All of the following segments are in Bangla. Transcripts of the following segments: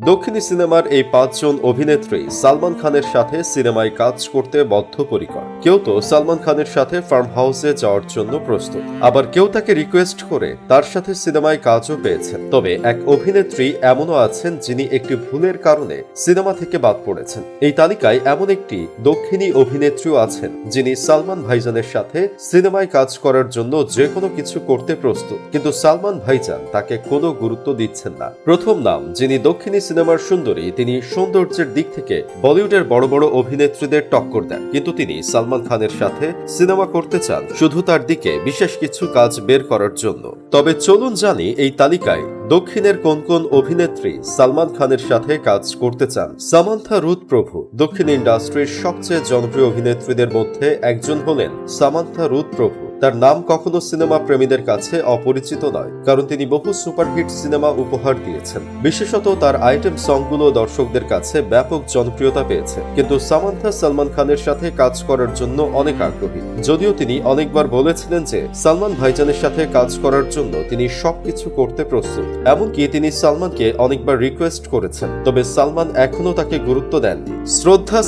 দক্ষিণী সিনেমার এই পাঁচজন অভিনেত্রী সালমান খানের সাথে সিনেমায় কাজ করতে বদ্ধপরিকর। কেউ তো সালমান খানের সাথে ফার্ম হাউসে যাওয়ার জন্য প্রস্তুত, আবার কেউ তাকে রিকোয়েস্ট করে তার সাথে সিনেমায় কাজও পেয়েছেন। তবে এক অভিনেত্রী এমনও আছেন যিনি একটি ভুলের কারণে সিনেমা থেকে বাদ পড়েছেন। এই তালিকায় এমন একটি দক্ষিণী অভিনেত্রীও আছেন যিনি সালমান ভাইজানের সাথে সিনেমায় কাজ করার জন্য যে কোনো কিছু করতে প্রস্তুত, কিন্তু সালমান ভাইজান তাকে কোনো গুরুত্ব দিচ্ছেন না। প্রথম নাম, যিনি দক্ষিণী সিনেমার সুন্দরী, তিনি সৌন্দর্যের দিক থেকে বলিউডের বড় বড় অভিনেত্রীদের টক্কর দেন, কিন্তু তিনি সালমান খানের সাথে সিনেমা করতে চান শুধু তার দিকে বিশেষ কিছু কাজ বের করার জন্য। তবে চলুন জানি এই তালিকায় দক্ষিণের কোন কোন অভিনেত্রী সালমান খানের সাথে কাজ করতে চান। সামান্থা রুথ প্রভু দক্ষিণ ইন্ডাস্ট্রির সবচেয়ে জনপ্রিয় অভিনেত্রীদের মধ্যে একজন হলেন সামান্থা রুথ প্রভু। তার নাম কখনো সিনেমা প্রেমীদের কাছে অপরিচিত নয়, কারণ তিনি বহু সুপারহিট সিনেমা উপহার দিয়েছেন। বিশেষত তার আইটেম সংগুলো দর্শকদের কাছে ব্যাপক জনপ্রিয়তা পেয়েছে। কিন্তু সামান্থা সালমান খানের সাথে কাজ করার জন্য অনেক আগ্রহী, যদিও তিনি অনেকবার বলেছিলেন যে সালমান ভাইজানের সাথে কাজ করার জন্য তিনি সবকিছু করতে প্রস্তুত। এমনকি তিনি সালমানকে অনেকবার রিকোয়েস্ট করেছেন, তবে সালমান এখনো তাকে গুরুত্ব দেননি। শ্রদ্ধা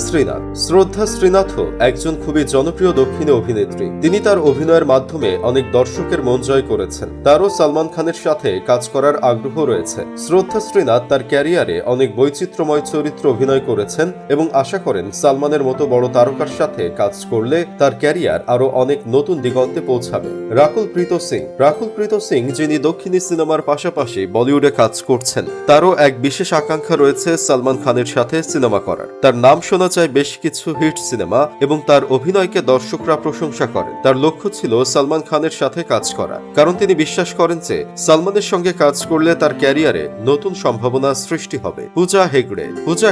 শ্রীনাথও একজন খুবই জনপ্রিয় দক্ষিণী অভিনেত্রী। তিনি তার অভিনয়ের মাধ্যমে অনেক দর্শকের মন জয় করেছেন। তারও সালমান খানের সাথে কাজ করার আগ্রহ রয়েছে। শ্রদ্ধা শ্রীনাথ তার ক্যারিয়ারে অনেক বৈচিত্র্যময় চরিত্র অভিনয় করেছেন এবং আশা করেন সালমানের মতো বড় তারকার সাথে কাজ করলে তার ক্যারিয়ার আরো অনেক নতুন দিগন্তে পৌঁছাবে। রাকুল প্রীত সিং যিনি দক্ষিণী সিনেমার পাশাপাশি বলিউডে কাজ করছেন, তারও এক বিশেষ আকাঙ্ক্ষা রয়েছে সালমান খানের সাথে সিনেমা করার। তার নাম শোনা যায় বেশ কিছু হিট সিনেমা এবং তার অভিনয়কে দর্শকরা প্রশংসা করেন। তার লক্ষ্য ছিল সালমান খানের সাথে কাজ করা, কারণ তিনি বিশ্বাস করেন যে সালমানের সঙ্গে কাজ করলে তার ক্যারিয়ারে নতুন সম্ভাবনা সৃষ্টি হবে। পূজা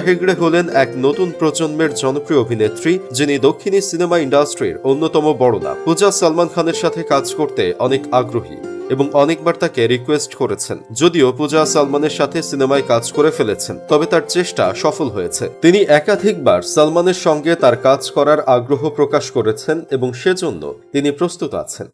হেগড়ে হলেন এক নতুন প্রজন্মের জনপ্রিয় অভিনেত্রী, যিনি দক্ষিণী সিনেমা ইন্ডাস্ট্রির অন্যতম বড় নাম। পূজা সালমান খানের সাথে কাজ করতে অনেক আগ্রহী এবং অনেকবার তাকে রিকোয়েস্ট করেছেন। যদিও পূজা সালমানের সাথে সিনেমায় কাজ করে ফেলেছেন, তবে তার চেষ্টা সফল হয়েছে। তিনি একাধিকবার সালমানের সঙ্গে তার কাজ করার আগ্রহ প্রকাশ করেছেন এবং সেজন্য তিনি প্রস্তুত আছেন।